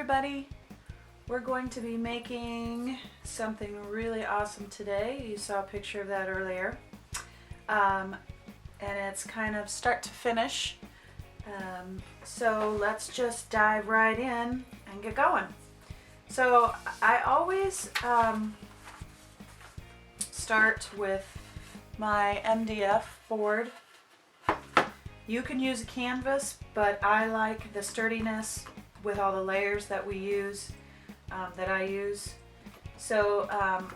everybody. We're going to be making something really awesome today. You saw a picture of that earlier. And it's kind of start to finish. So let's just dive right in and get going. So I always start with my MDF board. You can use a canvas, but I like the sturdiness with all the layers that we use, that I use. So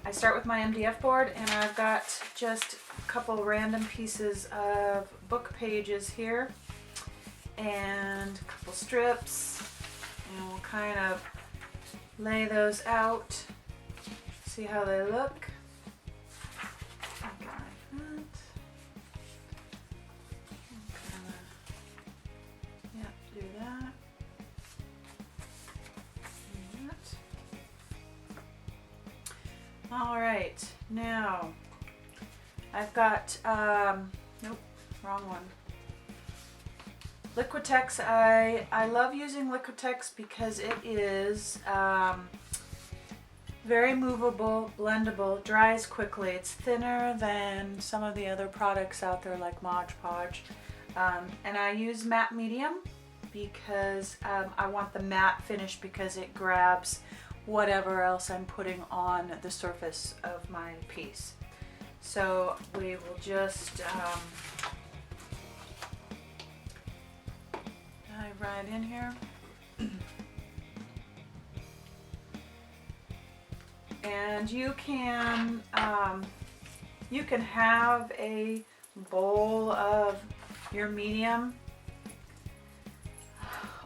I start with my MDF board, and I've got just a couple random pieces of book pages here and a couple strips, and we'll kind of lay those out, see how they look. All right, now I've got, nope, wrong one. Liquitex, I love using Liquitex because it is very movable, blendable, dries quickly. It's thinner than some of the other products out there like Mod Podge. And I use matte medium because I want the matte finish because it grabs whatever else I'm putting on the surface of my piece. So we will just dive right in here. And you can have a bowl of your medium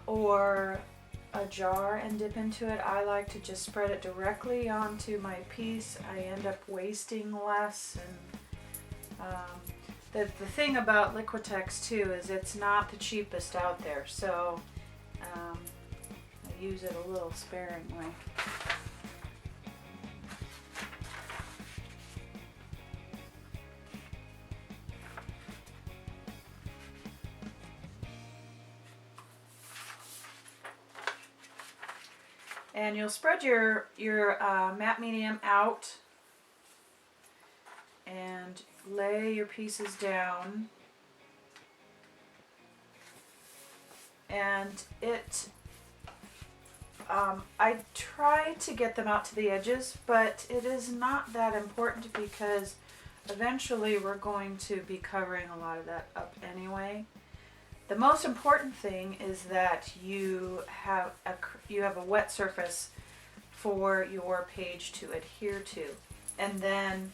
or a jar and dip into it. I like to just spread it directly onto my piece. I end up wasting less, and the thing about Liquitex too is it's not the cheapest out there, so I use it a little sparingly. And you'll spread your matte medium out and lay your pieces down. And I try to get them out to the edges, but it is not that important because eventually we're going to be covering a lot of that up anyway. The most important thing is that you have a wet surface for your page to adhere to, and then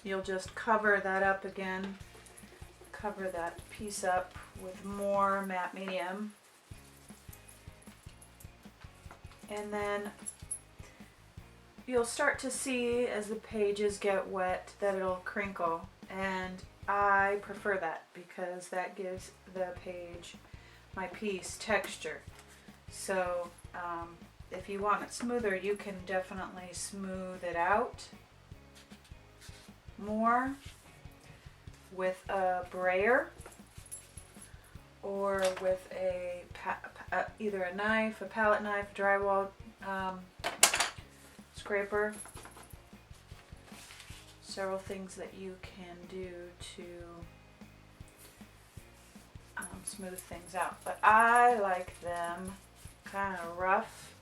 you'll just cover that up again, cover that piece up with more matte medium, and then you'll start to see as the pages get wet that it'll crinkle, and I prefer that because that gives the page, my piece, texture. So if you want it smoother, you can definitely smooth it out more with a brayer or with either a knife, a palette knife, drywall scraper. Several things that you can do to smooth things out, but I like them kind of rough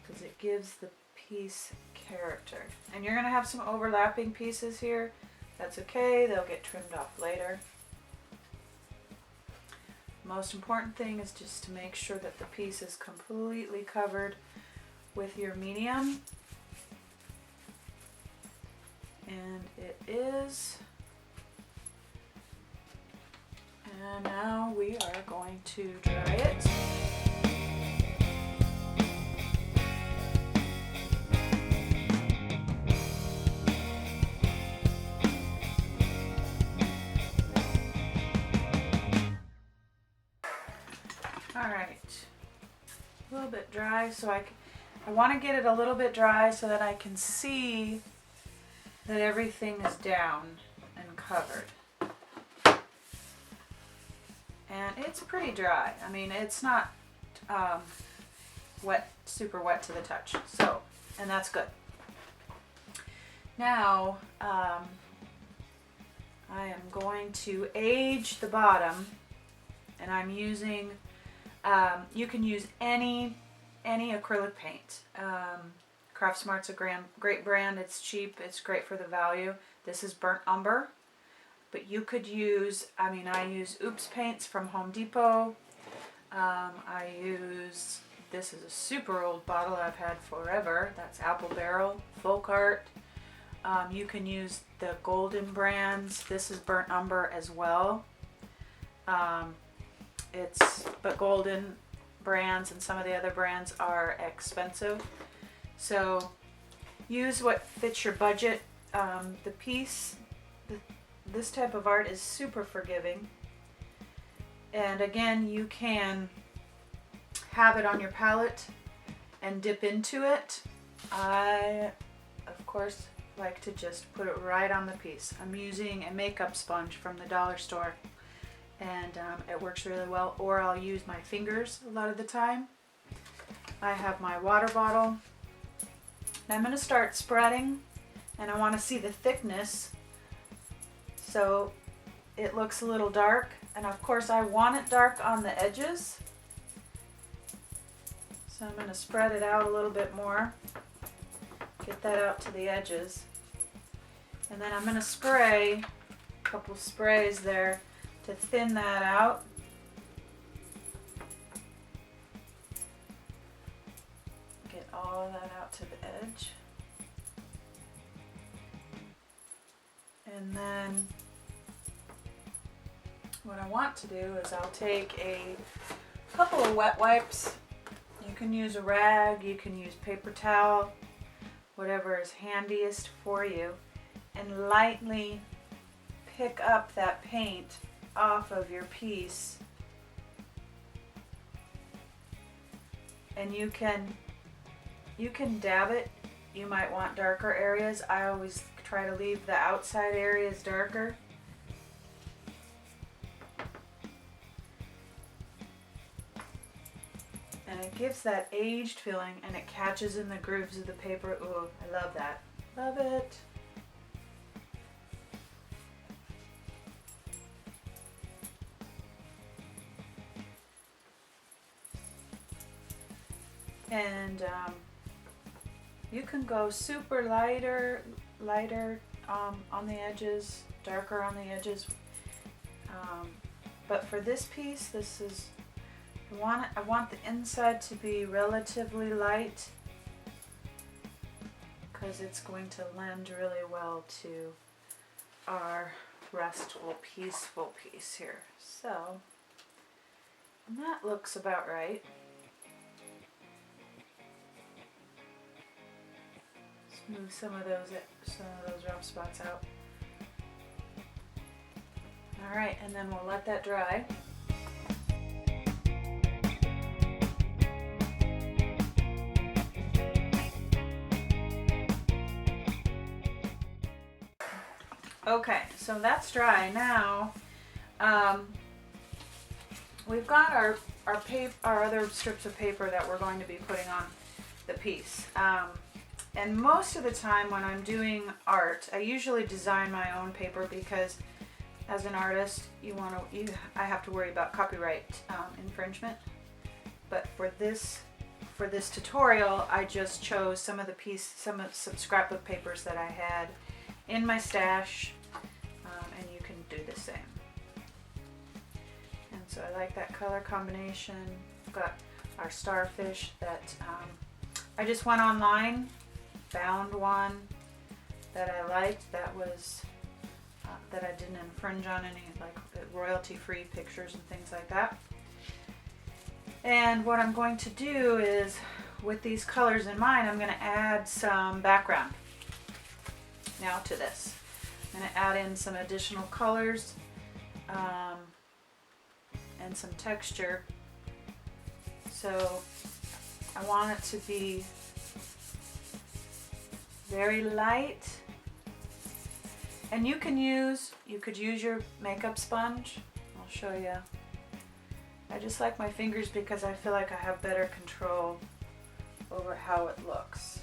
because it gives the piece character. And you're going to have some overlapping pieces here. That's okay, they'll get trimmed off later. Most important thing is just to make sure that the piece is completely covered with your medium. And it is. And now we are going to dry it. All right, a little bit dry, so I want to get it a little bit dry so that I can see that everything is down and covered. And it's pretty dry. I mean, it's not wet, super wet to the touch. So, and that's good. Now, I am going to age the bottom, and I'm using, you can use any acrylic paint. Craft Smart's a great brand. It's cheap. It's great for the value. This is burnt umber, but you could use, I use Oops paints from Home Depot. This is a super old bottle I've had forever. That's Apple Barrel, Folk Art. You can use the Golden brands. This is burnt umber as well. But Golden brands and some of the other brands are expensive. So use what fits your budget. This type of art is super forgiving. And again, you can have it on your palette and dip into it. I, of course, like to just put it right on the piece. I'm using a makeup sponge from the dollar store, and it works really well. Or I'll use my fingers a lot of the time. I have my water bottle. And I'm going to start spreading, and I want to see the thickness so it looks a little dark. And of course I want it dark on the edges. So I'm going to spread it out a little bit more. Get that out to the edges. And then I'm going to spray a couple sprays there to thin that out. Get all of that out to the edge. And then what I want to do is I'll take a couple of wet wipes. You can use a rag, you can use paper towel, whatever is handiest for you, and lightly pick up that paint off of your piece. And you can dab it. You might want darker areas. I always try to leave the outside areas darker. And it gives that aged feeling, and it catches in the grooves of the paper. Ooh, I love that. Love it. And you can go super lighter on the edges, darker on the edges. But for this piece, I want the inside to be relatively light because it's going to lend really well to our restful, peaceful piece here. So, and that looks about right. Move some of those rough spots out. All right, and then we'll let that dry. Okay, so that's dry. Now we've got our other strips of paper that we're going to be putting on the piece. And most of the time when I'm doing art, I usually design my own paper because as an artist, I have to worry about copyright infringement. But for this tutorial, I just chose some scrapbook papers that I had in my stash, and you can do the same. And so I like that color combination. We've got our starfish that I just went online, found one that I liked that was that I didn't infringe on any royalty-free pictures and things like that. And what I'm going to do is, with these colors in mind, I'm going to add some background now to this. I'm going to add in some additional colors and some texture. So I want it to be very light, and you could use your makeup sponge. I'll show you. I just like my fingers because I feel like I have better control. over how it looks.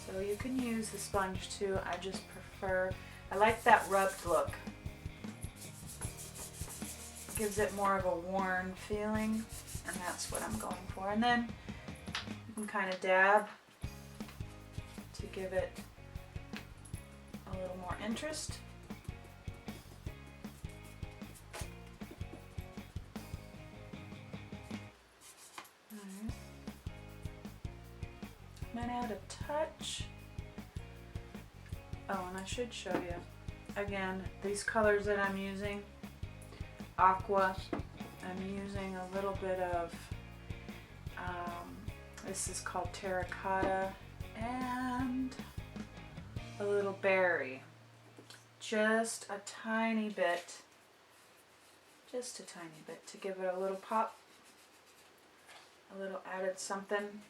So you can use the sponge too. I just prefer, I like that rubbed look. Gives it more of a worn feeling, and that's what I'm going for. And then you can kind of dab to give it a little more interest. Alright. I'm going to add a touch. Oh, and I should show you. Again, these colors that I'm using, aqua, I'm using a little bit of, this is called terracotta, and a little berry. Just a tiny bit, to give it a little pop, a little added something.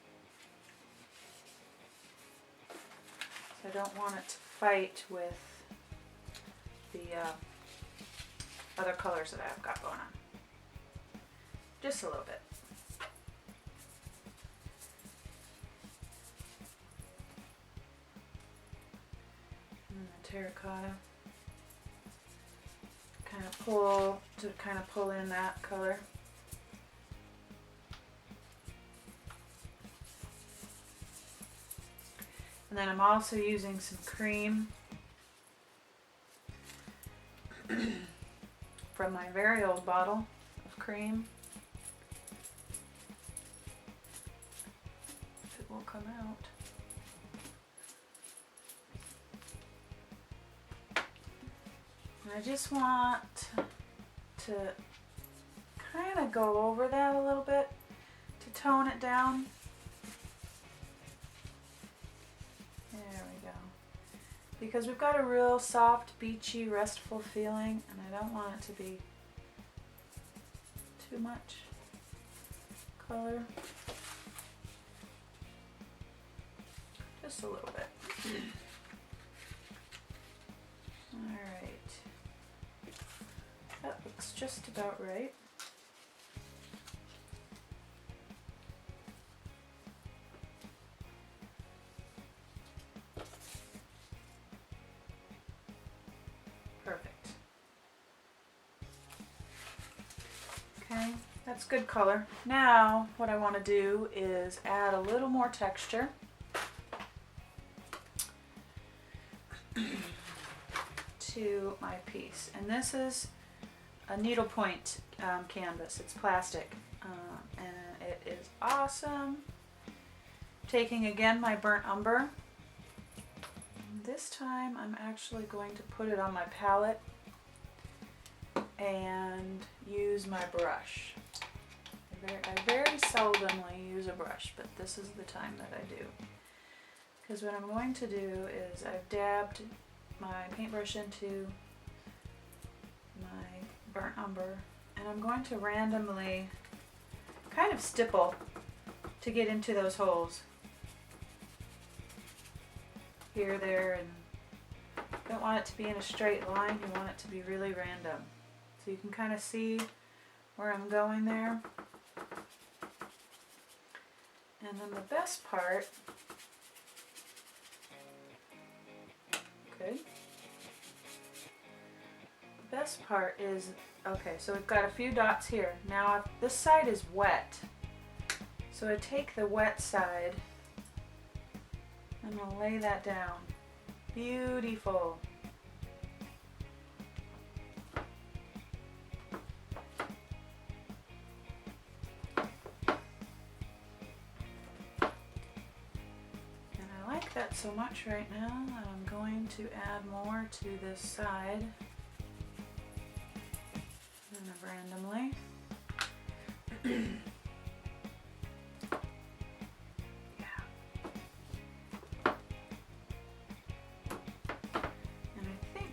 So I don't want it to fight with the other colors that I've got going on. Just a little bit. And the terracotta. Kind of pull in that color. And then I'm also using some cream from my very old bottle of cream. If it will come out. And I just want to kind of go over that a little bit to tone it down. There we go. Because we've got a real soft, beachy, restful feeling, and I don't want it to be too much color. Just a little bit. Alright. That looks just about right. Perfect. Okay, that's good color. Now what I want to do is add a little more texture. To my piece, and this is a needlepoint canvas. It's plastic, and it is awesome. Taking again my burnt umber. This time I'm actually going to put it on my palette and use my brush. I very seldomly use a brush, but this is the time that I do. Because what I'm going to do is I've dabbed my paintbrush into my burnt umber, and I'm going to randomly kind of stipple to get into those holes. Here, there, and you don't want it to be in a straight line, you want it to be really random. So you can kind of see where I'm going there. And then the best part, good. The best part is, okay, so we've got a few dots here. Now this side is wet. So I take the wet side and I'll lay that down. Beautiful. And I like that so much right now that I'm going to add more to this side. Kind of randomly.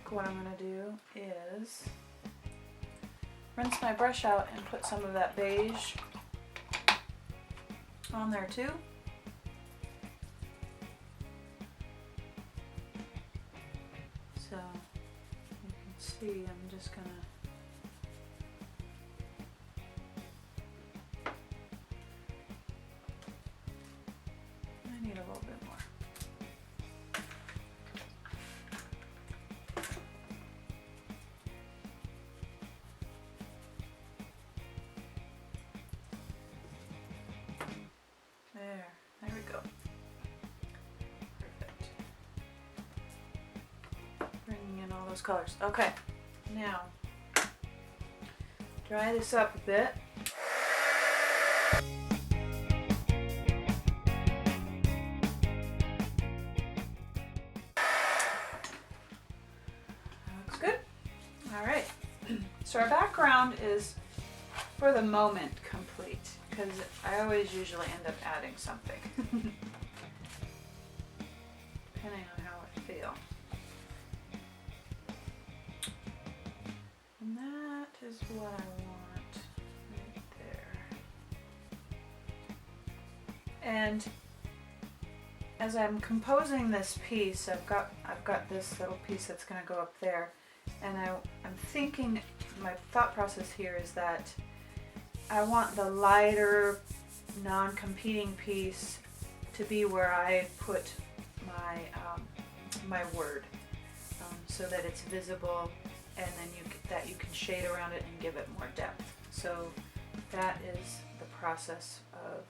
What I'm going to do is rinse my brush out and put some of that beige on there too. So you can see I'm just going to a little bit more. There we go. Perfect. Bringing in all those colors. Okay, now dry this up a bit. Looks good. All right. So our background is, for the moment, complete, because I always usually end up adding something, depending on how I feel. And that is what I want right there. And as I'm composing this piece, I've got this little piece that's going to go up there, and I'm thinking, my thought process here is that I want the lighter, non-competing piece to be where I put my my word, so that it's visible, and then you can shade around it and give it more depth. So that is the process of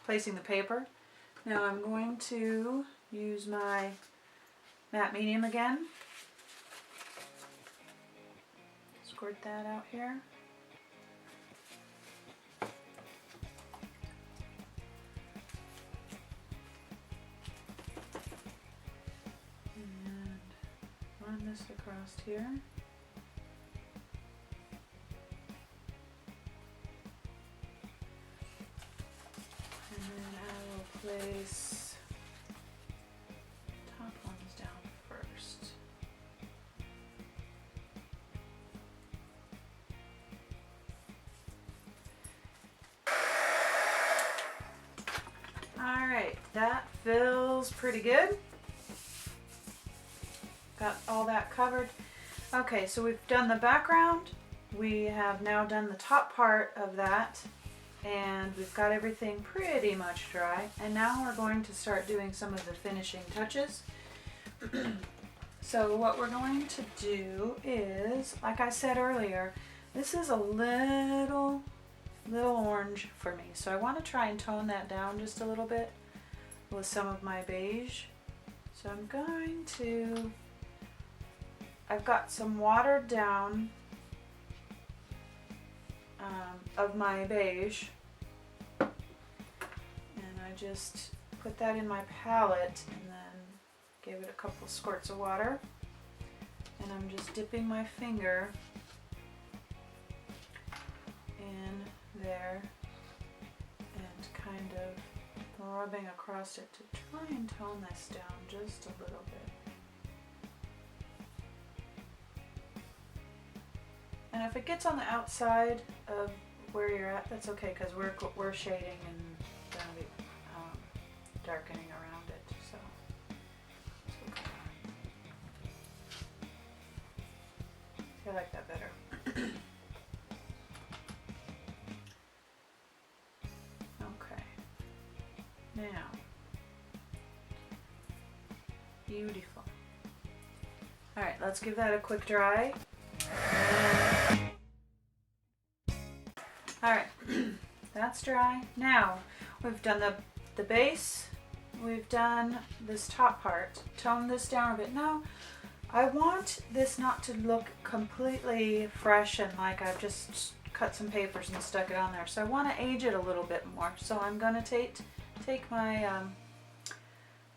placing the paper. Now I'm going to use my matte medium again. Squirt that out here. And run this across here. And then I will place top ones down first. Alright, that feels pretty good. Got all that covered. Okay, so we've done the background. We have now done the top part of that. And we've got everything pretty much dry. And now we're going to start doing some of the finishing touches. So what we're going to do is, like I said earlier, this is a little orange for me. So I want to try and tone that down just a little bit with some of my beige. So I'm going to, I've got some watered down of my beige, and I just put that in my palette and then gave it a couple squirts of water, and I'm just dipping my finger in there and kind of rubbing across it to try and tone this down just a little bit. And if it gets on the outside of where you're at, that's okay, because we're shading and going to be darkening around it, so it's okay. I like that better. Okay. Now, beautiful. All right, let's give that a quick dry. Alright, that's dry. Now, we've done the base, we've done this top part, toned this down a bit. Now, I want this not to look completely fresh and like I've just cut some papers and stuck it on there. So I want to age it a little bit more. So I'm going to take my,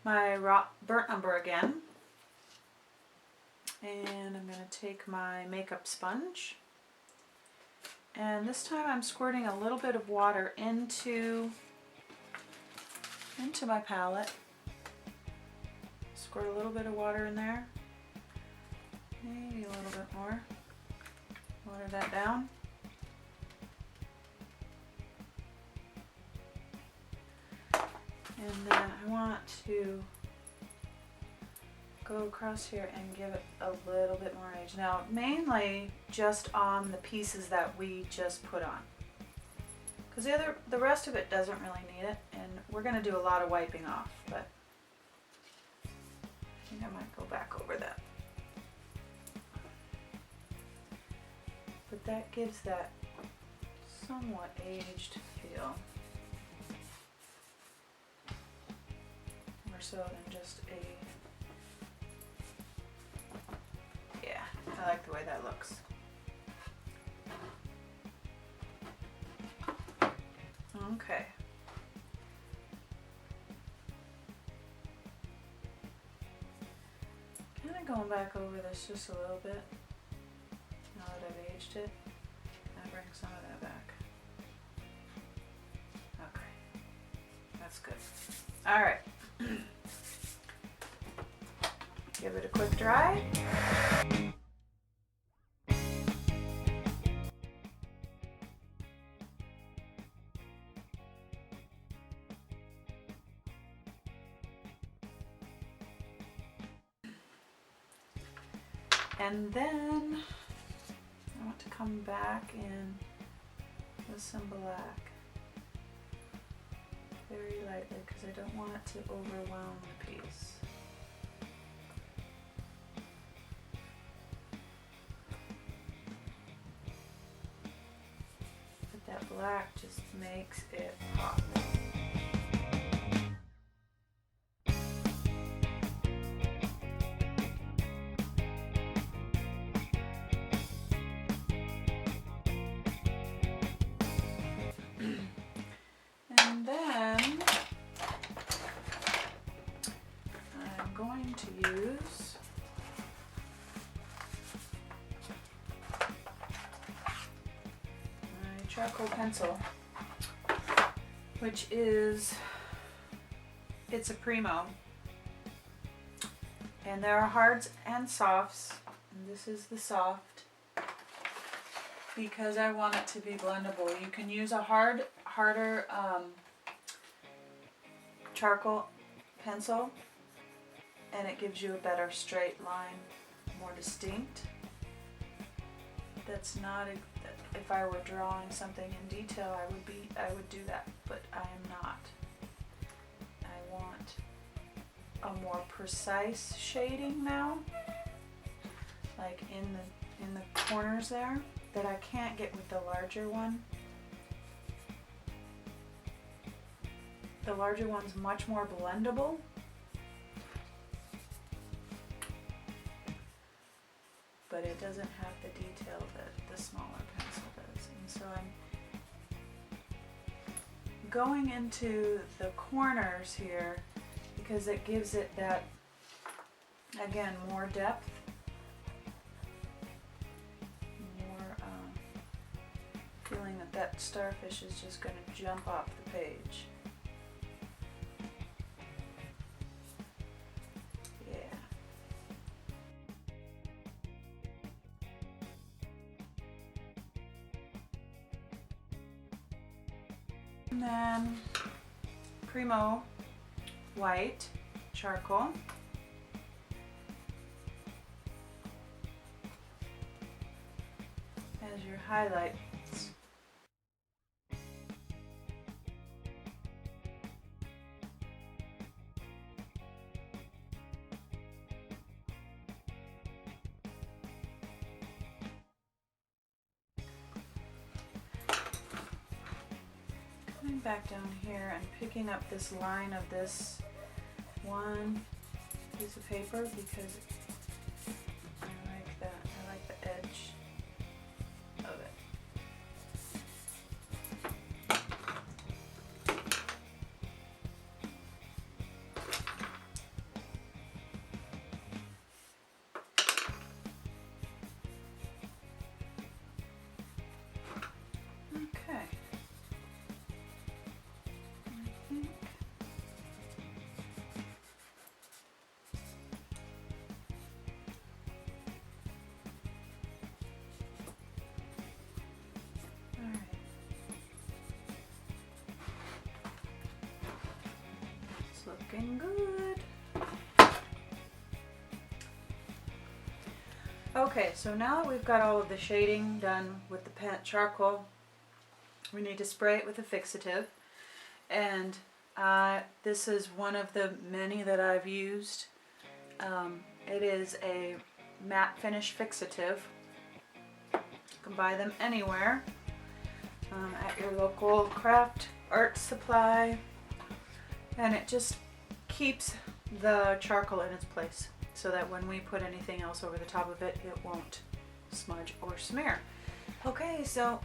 my raw burnt umber again, and I'm going to take my makeup sponge. And this time I'm squirting a little bit of water into my palette. Squirt a little bit of water in there. Maybe a little bit more. Water that down. And then I want to go across here and give it a little bit more age. Now, mainly just on the pieces that we just put on, because the rest of it doesn't really need it, and we're going to do a lot of wiping off, but I think I might go back over that. But that gives that somewhat aged feel, more so than just a, yeah, I like the way that looks. Okay. Kind of going back over this just a little bit now that I've aged it. I bring some of that back. Okay, that's good. All right. Give it a quick dry. And then I want to come back in with some black very lightly because I don't want it to overwhelm the piece. But that black just makes it pop. And then I'm going to use my charcoal pencil, which is, it's a Primo. And there are hards and softs, and this is the soft because I want it to be blendable. You can use a harder charcoal pencil and it gives you a better straight line, more distinct. That's not if I were drawing something in detail, I would do that, but I am not. I want a more precise shading now, like in the corners there, that I can't get with the larger one. The larger one's much more blendable. But it doesn't have the detail that the smaller pencil does. And so I'm going into the corners here because it gives it that, again, more depth. More feeling that starfish is just going to jump off the page. And then Primo white charcoal. As your highlights. Coming back down here and picking up this line of this one piece of paper because I like that. I like the edge of it. Okay. I think looking good. Okay, so now that we've got all of the shading done with the charcoal, we need to spray it with a fixative, and this is one of the many that I've used. It is a matte finish fixative. You can buy them anywhere, at your local craft art supply, and it just keeps the charcoal in its place so that when we put anything else over the top of it, it won't smudge or smear. Okay, so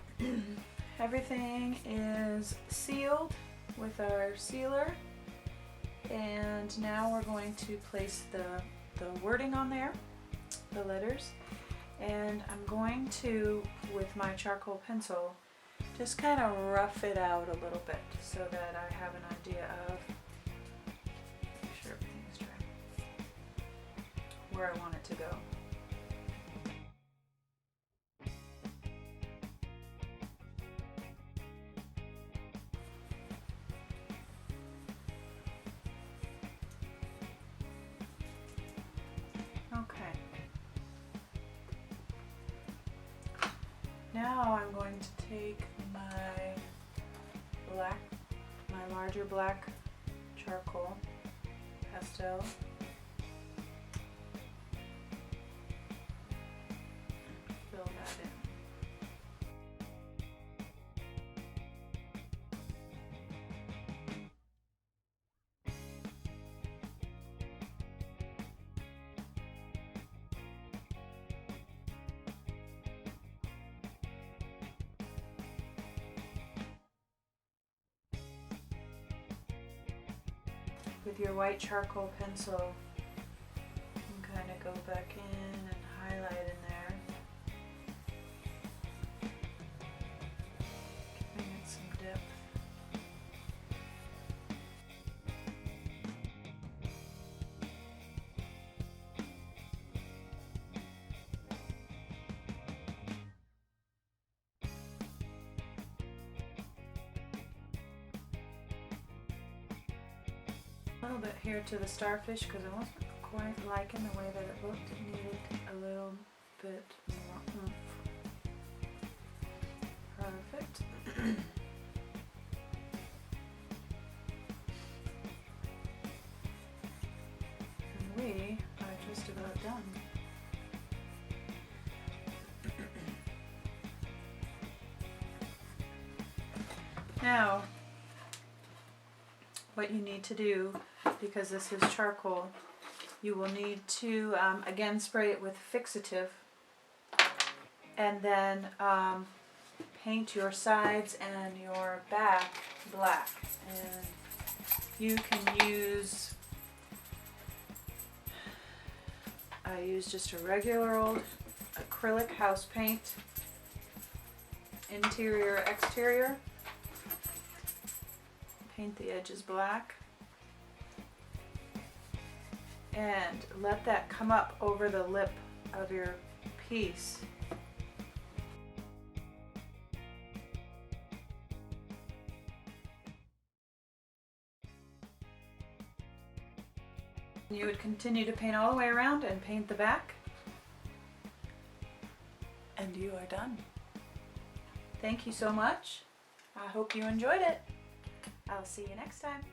everything is sealed with our sealer, and now we're going to place the wording on there, the letters, and I'm going to, with my charcoal pencil, just kind of rough it out a little bit so that I have an idea of, make sure everything is dry, where I want it to go. Okay. Now I'm going to take my larger black charcoal pastel, fill that in. With your white charcoal pencil, you can kind of go back in and highlight in there, giving it some depth. A little bit here to the starfish because I wasn't quite liking the way that it looked. It needed a little bit more oomph. Perfect. And we are just about done. Now, what you need to do, because this is charcoal, you will need to again spray it with fixative, and then paint your sides and your back black. And you can use, I use just a regular old acrylic house paint, interior, exterior. Paint the edges black and let that come up over the lip of your piece. You would continue to paint all the way around and paint the back, and you are done. Thank you so much. I hope you enjoyed it. I'll see you next time.